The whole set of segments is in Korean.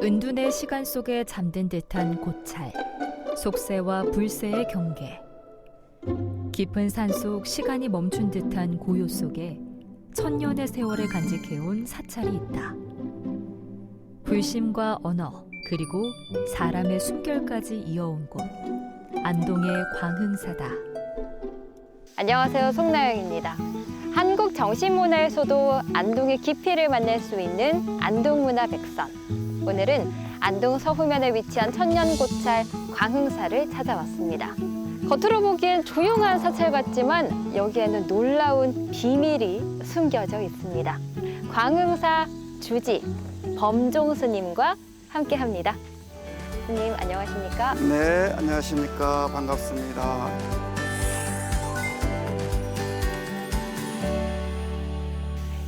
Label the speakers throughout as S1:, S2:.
S1: 은둔의 시간 속에 잠든 듯한 고찰, 속세와 불세의 경계. 깊은 산속 시간이 멈춘 듯한 고요 속에 천년의 세월을 간직해온 사찰이 있다. 불심과 언어, 그리고 사람의 숨결까지 이어온 곳, 안동의 광흥사다.
S2: 안녕하세요, 송나영입니다. 한국 정신문화에서도 안동의 깊이를 만날 수 있는 안동문화 백선. 오늘은 안동 서후면에 위치한 천년고찰 광흥사를 찾아왔습니다. 겉으로 보기엔 조용한 사찰 같지만 여기에는 놀라운 비밀이 숨겨져 있습니다. 광흥사 주지 범종 스님과 함께합니다. 스님 안녕하십니까?
S3: 네, 안녕하십니까. 반갑습니다.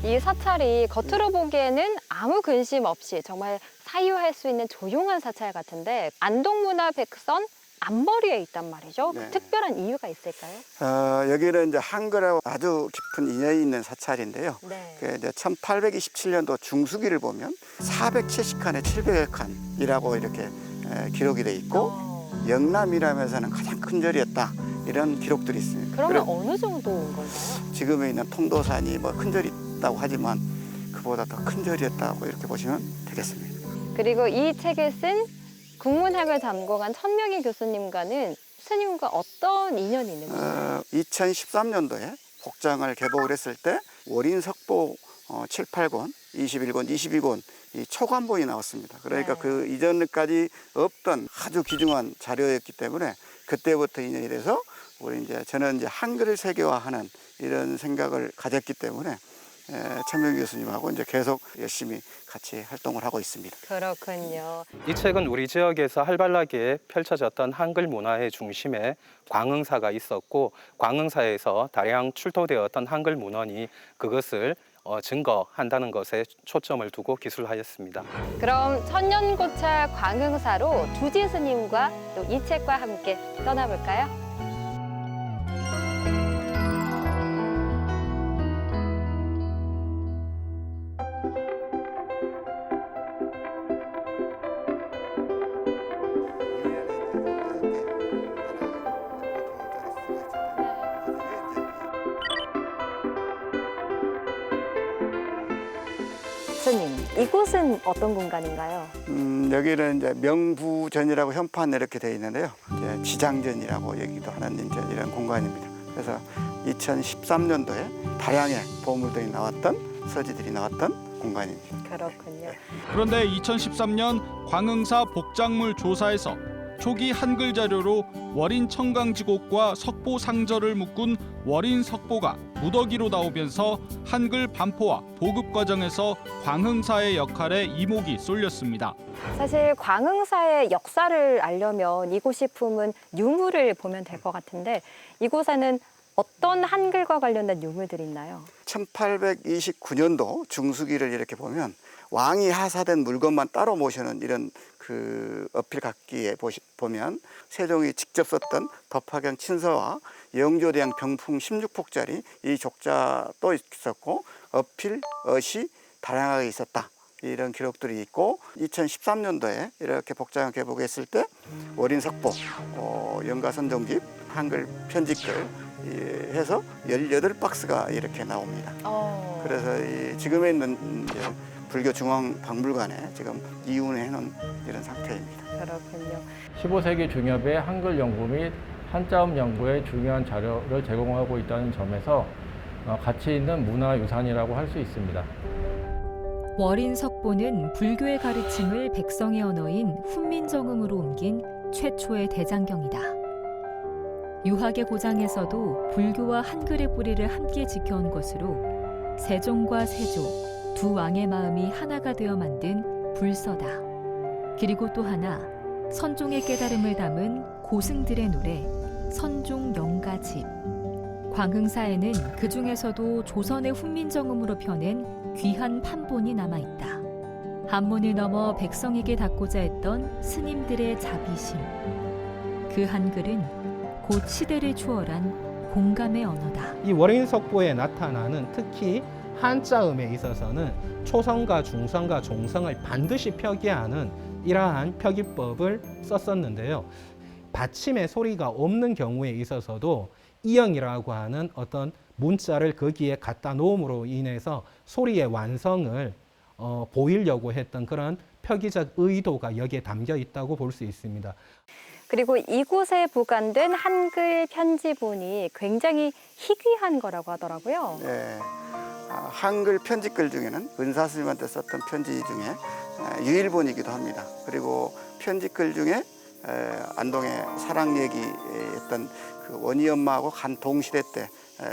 S2: 이 사찰이 겉으로 보기에는 아무 근심 없이 정말 사유할 수 있는 조용한 사찰 같은데 안동문화 백선 앞머리에 있단 말이죠.
S3: 네.
S2: 특별한 이유가 있을까요?
S3: 여기는 이제 한글하고 아주 깊은 인연이 있는 사찰인데요.
S2: 네.
S3: 그 이제 1827년도 중수기를 보면 470칸에 700칸이라고 이렇게 기록이 돼 있고 영남이라면서는 가장 큰 절이었다. 이런 기록들이 있습니다.
S2: 그러면 어느 정도인 걸까요?
S3: 지금에 있는 통도산이 뭐 큰 절이 있다고 하지만 그보다 더 큰 절이었다고 이렇게 보시면 되겠습니다.
S2: 그리고 이 책을 쓴 국문학을 전공한 천명희 교수님과는 스님과 어떤 인연이 있는 건가요?
S3: 2013년도에 복장을 개복을 했을 때 월인 석보 7, 8권, 21권, 22권 이 초관본이 나왔습니다. 그러니까
S2: 네.
S3: 그 이전까지 없던 아주 귀중한 자료였기 때문에 그때부터 인연이 돼서 저는 이제 한글을 세계화하는 이런 생각을 가졌기 때문에 천명희 교수님하고 이제 계속 열심히 같이 활동을 하고 있습니다.
S2: 그렇군요.
S4: 이 책은 우리 지역에서 활발하게 펼쳐졌던 한글 문화의 중심에 광흥사가 있었고 광흥사에서 다량 출토되었던 한글 문헌이 그것을 증거한다는 것에 초점을 두고 기술하였습니다.
S2: 그럼 천년고찰 광흥사로 주지 스님과 또 이 책과 함께 떠나볼까요? 스님, 이곳은 어떤 공간인가요?
S3: 여기는 이제 명부전이라고 현판에 이렇게 되어 있는데요. 이제 지장전이라고 얘기도 하는 이제 이런 공간입니다. 그래서 2013년도에 다양의 보물들이 나왔던 서지들이 나왔던 공간입니다.
S2: 그렇군요.
S5: 그런데 2013년 광흥사 복작물 조사에서 초기 한글 자료로 월인 청강지곡과 석보 상절을 묶은 월인 석보가 무더기로 나오면서 한글 반포와 보급 과정에서 광흥사의 역할에 이목이 쏠렸습니다.
S2: 사실 광흥사의 역사를 알려면 이곳이 품은 유물을 보면 될 것 같은데 이곳에는 어떤 한글과 관련된 유물들이 있나요?
S3: 1829년도 중수기를 이렇게 보면 왕이 하사된 물건만 따로 모셔놓은 이런 그 어필각기에 보면 세종이 직접 썼던 덕화경 친서와 영조대왕 병풍 16폭짜리 이 족자도 있었고 어필, 어시 다양하게 있었다. 이런 기록들이 있고 2013년도에 이렇게 복장을 개복했을 때 월인 석보, 영가선종집, 한글 편집글 해서 18박스가 이렇게 나옵니다. 그래서 지금에 있는 이제 불교 중앙박물관에 지금 이운해 놓은 이런 상태입니다.
S2: 그렇군요.
S6: 15세기 중엽의 한글 연구 및 한자음 연구에 중요한 자료를 제공하고 있다는 점에서 가치 있는 문화유산이라고 할 수 있습니다.
S1: 월인 석보는 불교의 가르침을 백성의 언어인 훈민정음으로 옮긴 최초의 대장경이다. 유학의 고장에서도 불교와 한글의 뿌리를 함께 지켜온 것으로 세종과 세조 두 왕의 마음이 하나가 되어 만든 불서다. 그리고 또 하나 선종의 깨달음을 담은 고승들의 노래 선종영가집. 광흥사에는 그 중에서도 조선의 훈민정음으로 펴낸 귀한 판본이 남아있다. 한문을 넘어 백성에게 닿고자 했던 스님들의 자비심. 그 한글은 곧 시대를 추월한 공감의 언어다.
S7: 이 월인석보에 나타나는 특히 한자음에 있어서는 초성과 중성과 종성을 반드시 표기하는 이러한 표기법을 썼었는데요. 받침의 소리가 없는 경우에 있어서도 이형이라고 하는 어떤 문자를 거기에 갖다 놓음으로 인해서 소리의 완성을 보이려고 했던 그런 표기적 의도가 여기에 담겨 있다고 볼 수 있습니다.
S2: 그리고 이곳에 보관된 한글 편지본이 굉장히 희귀한 거라고 하더라고요.
S3: 예, 한글 편지글 중에는 은사 스님한테 썼던 편지 중에 유일본이기도 합니다. 그리고 편지글 중에 안동의 사랑 얘기했던 그 원희 엄마하고 간 동시대 때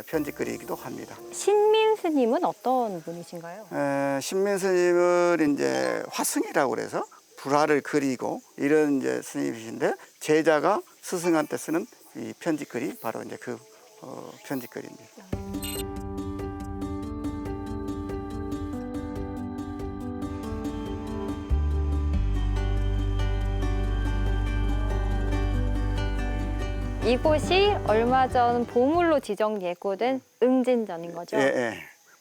S3: 편지글이기도 합니다.
S2: 신민 스님은 어떤 분이신가요?
S3: 신민 스님은 이제 화승이라고 그래서 불화를 그리고 이런 이제 스님이신데 제자가 스승한테 쓰는 이 편지글이 바로 이제 그 편지글입니다.
S2: 이곳이 얼마 전 보물로 지정 예고된 응진전인 거죠?
S3: 예, 예,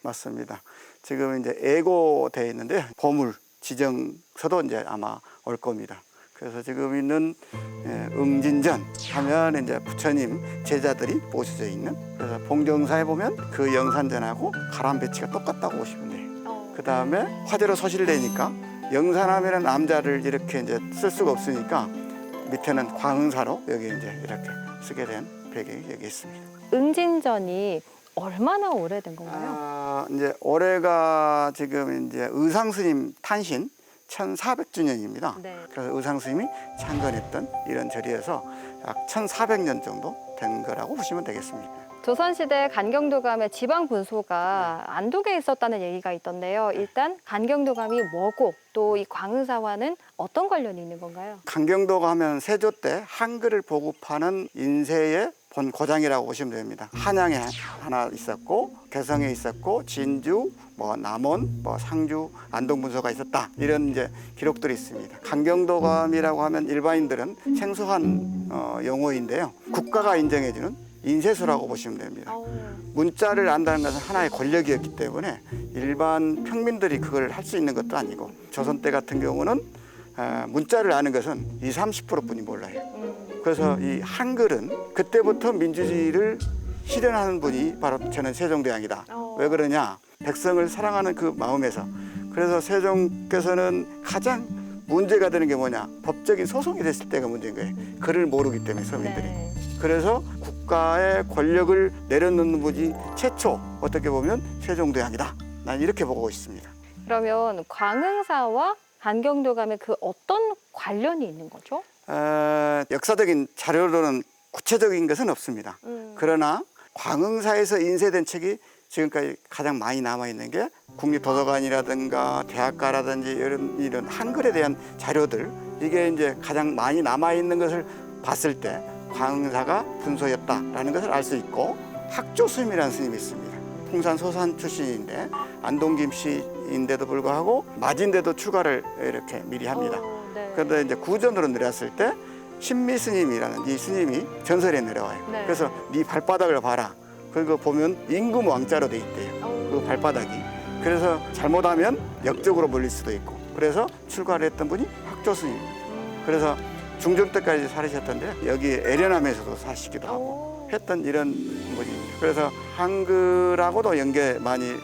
S3: 맞습니다. 지금 이제 예고돼 있는데 보물 지정서도 이제 아마 올 겁니다. 그래서 지금 있는 응진전 하면 이제 부처님 제자들이 모셔져 있는, 그래서 봉정사에 보면 그 영산전하고 가람배치가 똑같다고 보시면 돼요. 그 다음에 화재로 소실되니까 영산하면은 남자를 이렇게 이제 쓸 수가 없으니까 밑에는 광흥사로 여기 이제 이렇게 쓰게 된 배경이 여기 있습니다.
S2: 응진전이 얼마나 오래된 건가요?
S3: 이제 올해가 지금 이제 의상스님 탄신 1400주년입니다.
S2: 네.
S3: 그래서 의상스님이 창건했던 이런 절이어서 약 1400년 정도 된 거라고 보시면 되겠습니다.
S2: 조선시대 간경도감의 지방 분소가 안동에 있었다는 얘기가 있던데요. 일단 간경도감이 뭐고 또 이 광흥사와는 어떤 관련이 있는 건가요?
S3: 간경도가 하면 세조 때 한글을 보급하는 인쇄의 본 고장이라고 보시면 됩니다. 한양에 하나 있었고 개성에 있었고 진주, 남원, 상주, 안동분소가 있었다. 이런 이제 기록들이 있습니다. 간경도감이라고 하면 일반인들은 생소한 용어인데요. 국가가 인정해주는 인쇄소라고 보시면 됩니다. 문자를 안다는 것은 하나의 권력이었기 때문에 일반 평민들이 그걸 할 수 있는 것도 아니고 조선 때 같은 경우는 문자를 아는 것은 20-30%뿐이 몰라요. 그래서 이 한글은 그때부터 민주주의를 실현하는 분이 바로 저는 세종대왕이다. 왜 그러냐? 백성을 사랑하는 그 마음에서. 그래서 세종께서는 가장 문제가 되는 게 뭐냐? 법적인 소송이 됐을 때가 문제인 거예요. 글을 모르기 때문에 서민들이.
S2: 네.
S3: 그래서 국가의 권력을 내려놓는 분이 최초 어떻게 보면 세종대왕이다. 난 이렇게 보고 있습니다.
S2: 그러면 광흥사와 간경도감의 그 어떤 관련이 있는 거죠?
S3: 역사적인 자료로는 구체적인 것은 없습니다. 그러나 광흥사에서 인쇄된 책이 지금까지 가장 많이 남아있는 게 국립도서관이라든가 대학가라든지 이런 한글에 대한 자료들, 이게 이제 가장 많이 남아있는 것을 봤을 때 광흥사가 분소였다라는 것을 알 수 있고, 학조스님이라는 스님이 있습니다. 풍산 소산 출신인데 안동 김씨인데도 불구하고 맞인데도 출가를 이렇게 미리 합니다.
S2: 네.
S3: 그런데 이제 구전으로 내려왔을 때 신미 스님이라는 이 스님이 전설에 내려와요.
S2: 네.
S3: 그래서 네 발바닥을 봐라. 그거 보면 임금 왕자로 돼 있대요. 그 발바닥이. 그래서 잘못하면 역적으로 몰릴 수도 있고. 그래서 출가를 했던 분이 학조 스님. 그래서 중종 때까지 살으셨던데 여기 에련함에서도 사시기도 하고 했던 이런 분입니다. 그래서 한글하고도 연계 많이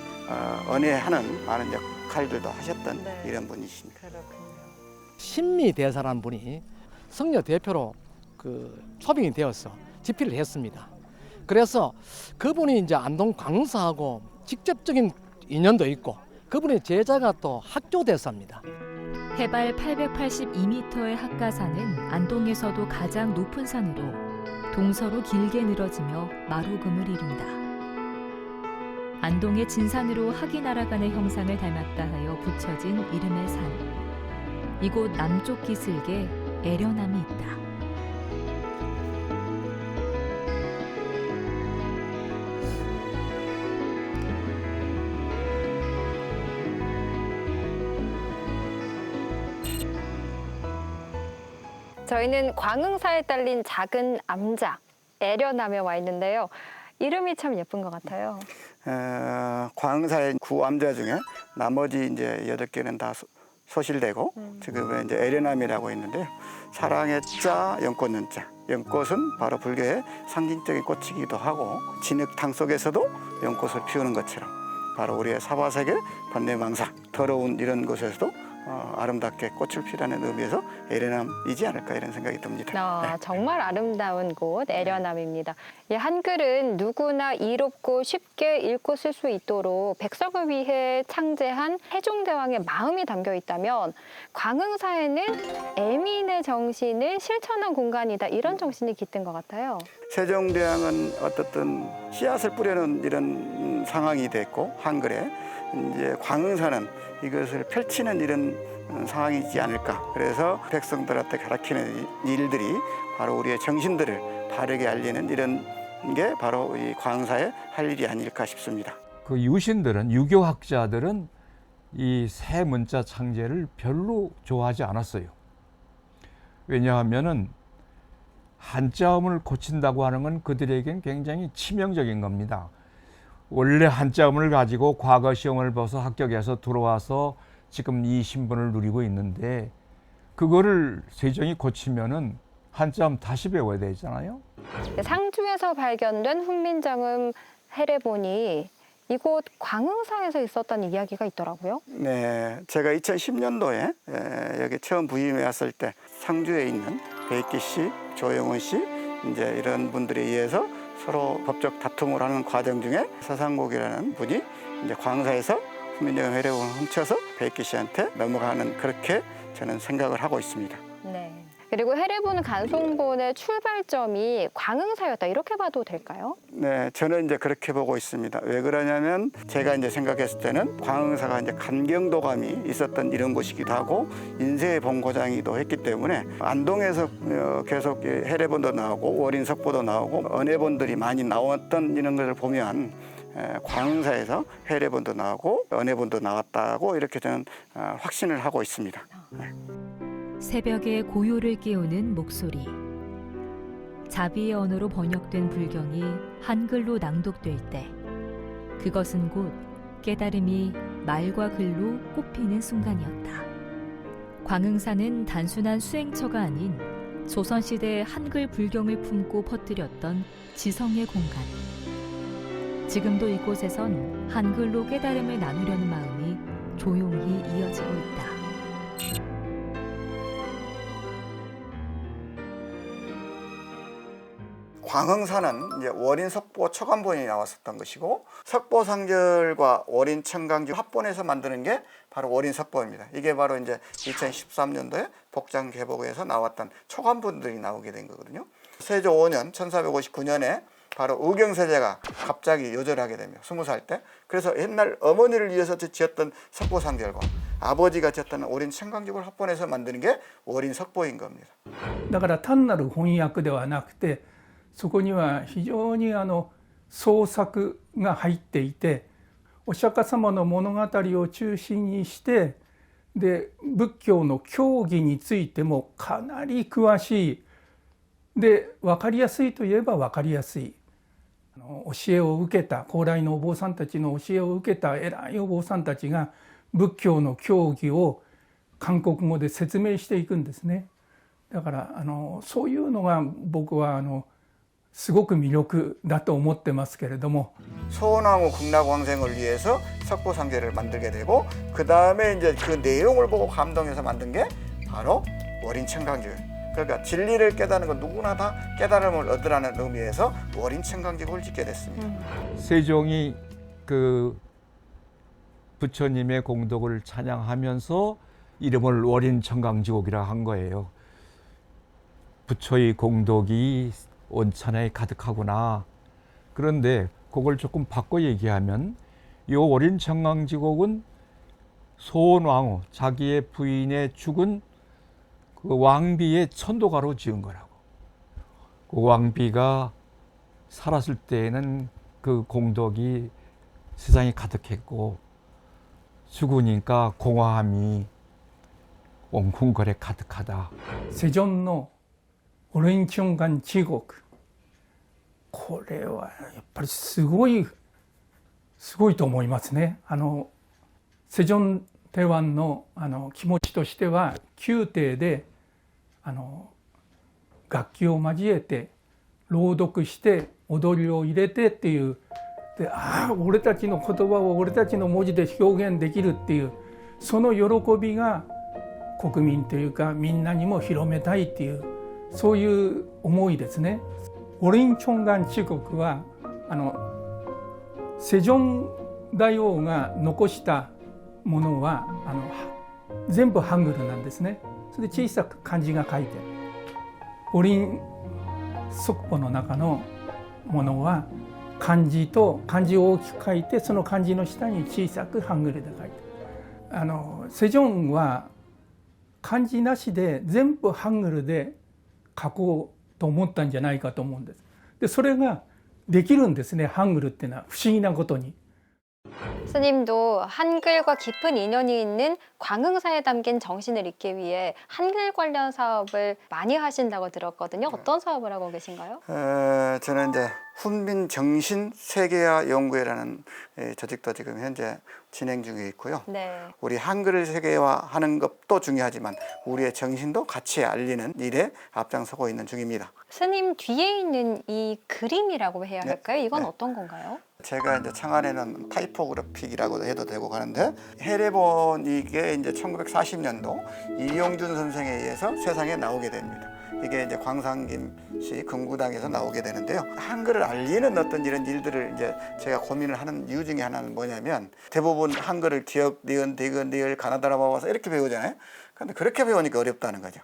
S3: 언해하는 많은 역할들도 하셨던
S2: 네.
S3: 이런 분이십니다.
S2: 그렇군요.
S8: 신미 대사라는 분이 성녀 대표로 초빙이 되어서 집필을 했습니다. 그래서 그분이 이제 안동 광흥사하고 직접적인 인연도 있고, 그분의 제자가 또 학조 대사입니다.
S1: 해발 882m의 학가산은 안동에서도 가장 높은 산으로 동서로 길게 늘어지며 마루금을 이룬다. 안동의 진산으로 학이 날아가는 형상을 닮았다 하여 붙여진 이름의 산. 이곳 남쪽 기슭에 애련함이 있다.
S2: 저희는 광흥사에 딸린 작은 암자, 애련함에 와 있는데요. 이름이 참 예쁜 것 같아요.
S3: 광흥사의 9암자 중에 나머지 이제 8개는 다 소실되고 지금은 이제 에레남이라고 있는데요. 사랑의 자, 연꽃 연자. 연꽃은 바로 불교의 상징적인 꽃이기도 하고 진흙탕 속에서도 연꽃을 피우는 것처럼 바로 우리의 사바세계 번뇌망사 더러운 이런 곳에서도 아름답게 꽃을 피우라는 의미에서 에레남이지 않을까 이런 생각이 듭니다.
S2: 정말 아름다운 곳 에려남입니다. 이 한글은 누구나 이롭고 쉽게 읽고 쓸 수 있도록 백성을 위해 창제한 세종대왕의 마음이 담겨 있다면 광흥사에는 애민의 정신을 실천한 공간이다. 이런 정신이 깃든 것 같아요.
S3: 세종대왕은 어떻든 씨앗을 뿌려놓은 이런 상황이 됐고 한글에 이제 광흥사는 이것을 펼치는 이런 상황이지 않을까. 그래서 백성들한테 가르치는 일들이 바로 우리의 정신들을 바르게 알리는 이런 게 바로 이 광흥사의 할 일이 아닐까 싶습니다.
S9: 그 유신들은 유교학자들은 이 새 문자 창제를 별로 좋아하지 않았어요. 왜냐하면은 한자음을 고친다고 하는 건 그들에겐 굉장히 치명적인 겁니다. 원래 한자음을 가지고 과거 시험을 봐서 합격해서 들어와서 지금 이 신분을 누리고 있는데 그거를 세종이 고치면은 한자음 다시 배워야 되잖아요.
S2: 상주에서 발견된 훈민정음 해례본이 이곳 광흥사에서 있었다는 이야기가 있더라고요.
S3: 네, 제가 2010년도에 여기 처음 부임해 왔을 때 상주에 있는 백기 씨, 조영훈 씨 이제 이런 분들에 의해서 서로 법적 다툼을 하는 과정 중에 서상곡이라는 분이 이제 광흥사에서 훈민정음 해례본을 훔쳐서 백기 씨한테 넘어가는 그렇게 저는 생각을 하고 있습니다.
S2: 네. 그리고 해례본 간송본의 출발점이 광흥사였다 이렇게 봐도 될까요?
S3: 네, 저는 이제 그렇게 보고 있습니다. 왜 그러냐면 제가 이제 생각했을 때는 광흥사가 이제 간경도감이 있었던 이런 곳이기도 하고 인쇄의 본고장이기도 했기 때문에 안동에서 계속 해례본도 나오고 월인석보도 나오고 언해본들이 많이 나왔던 이런 것을 보면 광흥사에서 해례본도 나오고 언해본도 나왔다고 이렇게 저는 확신을 하고 있습니다. 네.
S1: 새벽에 고요를 깨우는 목소리. 자비의 언어로 번역된 불경이 한글로 낭독될 때 그것은 곧 깨달음이 말과 글로 꽃피는 순간이었다. 광흥사는 단순한 수행처가 아닌 조선시대 한글 불경을 품고 퍼뜨렸던 지성의 공간. 지금도 이곳에선 한글로 깨달음을 나누려는 마음이 조용히 이어지고 있다.
S3: 광흥사는 이제 월인 석보 초간본이 나왔었던 것이고 석보상절과 월인 청강지 합본해서 만드는 게 바로 월인 석보입니다. 이게 바로 이제 2013년도에 복장 개복에서 나왔던 초간본들이 나오게 된 거거든요. 세조 5년 1459년에 바로 의경세제가 갑자기 요절하게 되며 20살 때 그래서 옛날 어머니를 위해서 지었던 석보상절과 아버지가 지었던 월인 청강집을 합본해서 만드는 게 월인 석보인 겁니다.
S10: だから単なる翻訳ではなくてそこには非常に創作が入っていてお釈迦様の物語を中心にしてで仏教の教義についてもかなり詳しいで分かりやすいといえば分かりやすい教えを受けた高麗のお坊さんたちの教えを受けた偉いお坊さんたちが仏教の教義を韓国語で説明していくんですね。だからそういうのが僕はすごく魅力だと思ってますけれども
S3: 소원왕후 극락왕생을 위해서 석보상제를 만들게 되고 그 다음에 이제 그 내용을 보고 감동해서 만든 게 바로 월인청강지요. 그러니까 진리를 깨닫는 건 누구나 다 깨달음을 얻으라는 의미에서 월인청강지를 짓게 됐습니다.
S9: 세종이 그 부처님의 공덕을 찬양하면서 이름을 월인청강지곡이라 한 거예요. 부처의 공덕이 온천에 가득하구나. 그런데 그걸 조금 바꿔 얘기하면 이 월인청강지곡은 소원왕후 자기의 부인의 죽은 그 왕비의 천도가로 지은 거라고. 그 왕비가 살았을 때에는 그 공덕이 세상에 가득했고 죽으니까 공허함이 옹궁거에 가득하다.
S10: 세존의 월인청강지곡これはやっぱりすごいと思いますね。世宗台湾の気持ちとしては宮廷で楽器を交えて朗読して踊りを入れてっていうで、俺たちの言葉を俺たちの文字で表現できるっていうその喜びが国民というかみんなにも広めたいっていうそういう思いですね。オリンチョンガン中国はセジョン大王が残したものは全部ハングルなんですね。それで小さく漢字が書いてある。五輪速報の中のものは漢字を大きく書いてその漢字の下に小さくハングルで書いてある。セジョンは漢字なしで全部ハングルで書こうと思ったんじゃないかと思うんです。でそれができるんですね。ハングルっていうのは不思議なことに。
S2: 스님도 한글과 깊은 인연이 있는 광흥사에 담긴 정신을 읽기 위해 한글 관련 사업을 많이 하신다고 들었거든요. 어떤 사업을 하고 계신가요?
S3: 저는 이제 훈민 정신 세계화 연구회라는 조직도 지금 현재 진행 중에 있고요.
S2: 네.
S3: 우리 한글을 세계화하는 것도 중요하지만 우리의 정신도 같이 알리는 일에 앞장서고 있는 중입니다.
S2: 스님 뒤에 있는 이 그림이라고 해야 할까요? 이건 어떤 건가요?
S3: 제가 이제 창안에는 타이포그래픽이라고 해도 되고 가는데 해례본 이게 이제 1940년도 이용준 선생에 의해서 세상에 나오게 됩니다. 이게 이제 광산김 씨 금구당에서 나오게 되는데요. 한글을 알리는 어떤 이런 일들을 이제 제가 고민을 하는 이유 중에 하나는 뭐냐면 대부분 한글을 기역, 니은, 디귿, 리을, 가나다라 모아서 이렇게 배우잖아요. 근데 그렇게 배우니까 어렵다는 거죠.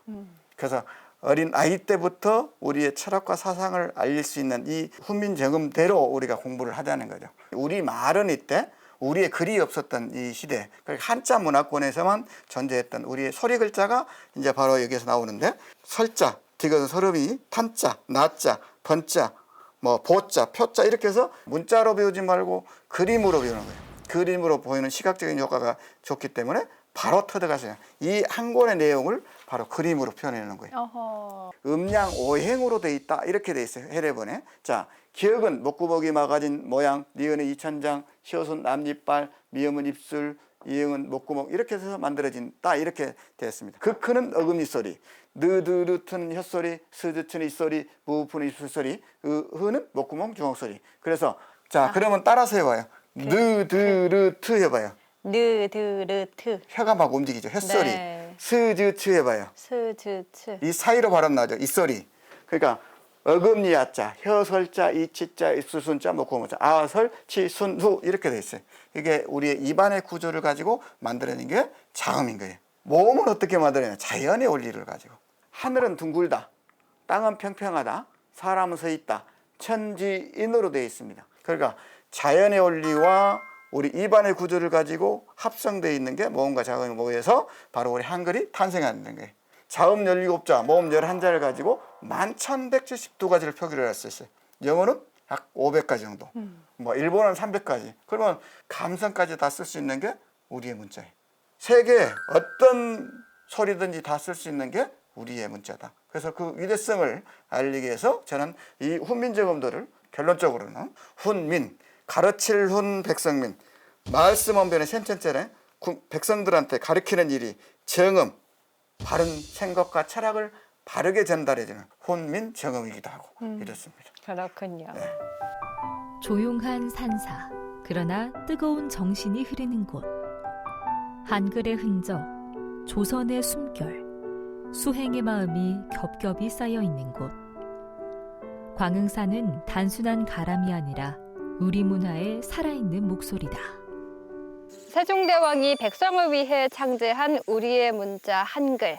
S3: 그래서 어린 아이 때부터 우리의 철학과 사상을 알릴 수 있는 이 훈민정음대로 우리가 공부를 하자는 거죠. 우리 말은 이때 우리의 글이 없었던 이 시대, 한자 문화권에서만 존재했던 우리의 소리 글자가 이제 바로 여기에서 나오는데 설자, 디귿은 서름이, 탄자, 나자, 번자, 뭐 보자, 표자 이렇게 해서 문자로 배우지 말고 그림으로 배우는 거예요. 그림으로 보이는 시각적인 효과가 좋기 때문에 바로 터득하세요. 이 한 권의 내용을 바로 그림으로 표현하는 거예요.
S2: 어허.
S3: 음양 오행으로 돼 있다 이렇게 돼 있어요. 해례본에. 자, 기역은 목구멍이 막아진 모양, 니은은 이천장, 시옷은 앞니빨, 미음은 입술, 이응은 목구멍 이렇게 해서 만들어진다 이렇게 되었습니다. 극크는 어금니 소리, 느드르트는 혓소리, 스드트는 입소리, 무프는 입술소리, 흐는 목구멍 주먹소리. 그래서 자 그러면 따라서 해봐요. 느드르트 해봐요.
S2: 느드르트.
S3: 혀가 막 움직이죠. 혓소리.
S2: 네.
S3: 스즈츠 해봐요.
S2: 스즈츠.
S3: 이 사이로 발음 나죠. 이 소리. 그러니까 어금니 야자, 혀설자, 이치자, 입술순자, 목구멍자, 아설, 치순, 후 이렇게 돼 있어요. 이게 우리의 입안의 구조를 가지고 만들어낸 게 자음인 거예요. 모음은 어떻게 만들어내냐? 자연의 원리를 가지고. 하늘은 둥글다, 땅은 평평하다, 사람은 서 있다, 천지인으로 되어 있습니다. 그러니까 자연의 원리와 우리 입안의 구조를 가지고 합성되어 있는 게 모음과 자음이 모여서 바로 우리 한글이 탄생하는 거예요. 자음 17자, 모음 11자를 가지고 11,172가지를 표기를 할 수 있어요. 영어는 약 500가지 정도. 뭐 일본어는 300가지. 그러면 감성까지 다 쓸 수 있는 게 우리의 문자예요. 세계 어떤 소리든지 다 쓸 수 있는 게 우리의 문자다. 그래서 그 위대성을 알리기 위해서 저는 이 훈민정음도를 결론적으로는 훈민, 가르칠 훈 백성민, 말씀 언변의 센천절에 백성들한테 가르치는 일이 정음, 바른 생각과 철학을 바르게 전달해주는 훈민 정음이기도 하고 이렇습니다.
S2: 그렇군요.
S3: 네.
S1: 조용한 산사, 그러나 뜨거운 정신이 흐르는 곳. 한글의 흔적, 조선의 숨결, 수행의 마음이 겹겹이 쌓여 있는 곳. 광흥사는 단순한 가람이 아니라 우리 문화의 살아있는 목소리다.
S2: 세종대왕이 백성을 위해 창제한 우리의 문자 한글,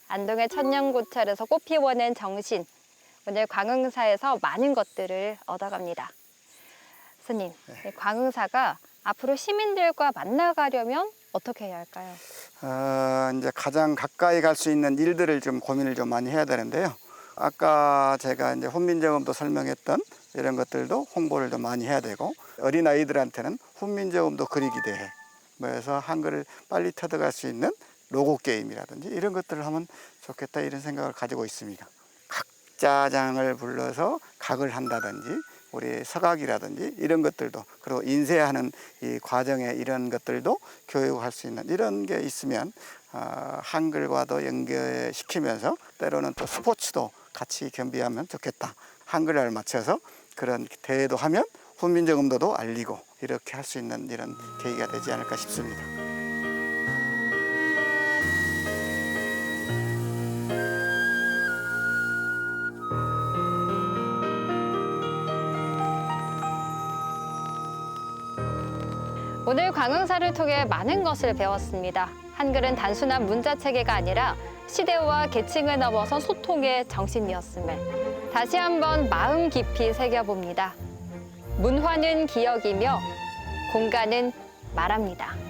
S2: 안동의 천년고찰에서 꽃 피워낸 정신, 오늘 광흥사에서 많은 것들을 얻어갑니다. 스님, 광흥사가 앞으로 시민들과 만나가려면 어떻게 해야 할까요?
S3: 이제 가장 가까이 갈 수 있는 일들을 좀 고민을 좀 많이 해야 되는데요. 아까 제가 이제 훈민정음도 설명했던 이런 것들도 홍보를 좀 많이 해야 되고 어린 아이들한테는 훈민정음도 그리기 대회, 그래서 한글을 빨리 터득할 수 있는 로고 게임이라든지 이런 것들을 하면 좋겠다 이런 생각을 가지고 있습니다. 각자장을 불러서 각을 한다든지 우리 서각이라든지 이런 것들도, 그리고 인쇄하는 이 과정에 이런 것들도 교육할 수 있는 이런 게 있으면 한글과도 연결시키면서 때로는 또 스포츠도 같이 겸비하면 좋겠다. 한글날 맞춰서 그런 대회도 하면 훈민정 음도도 알리고 이렇게 할 수 있는 이런 계기가 되지 않을까 싶습니다.
S2: 오늘 광흥사를 통해 많은 것을 배웠습니다. 한글은 단순한 문자 체계가 아니라 시대와 계층을 넘어선 소통의 정신이었음을 다시 한번 마음 깊이 새겨봅니다. 문화는 기억이며 공간은 말합니다.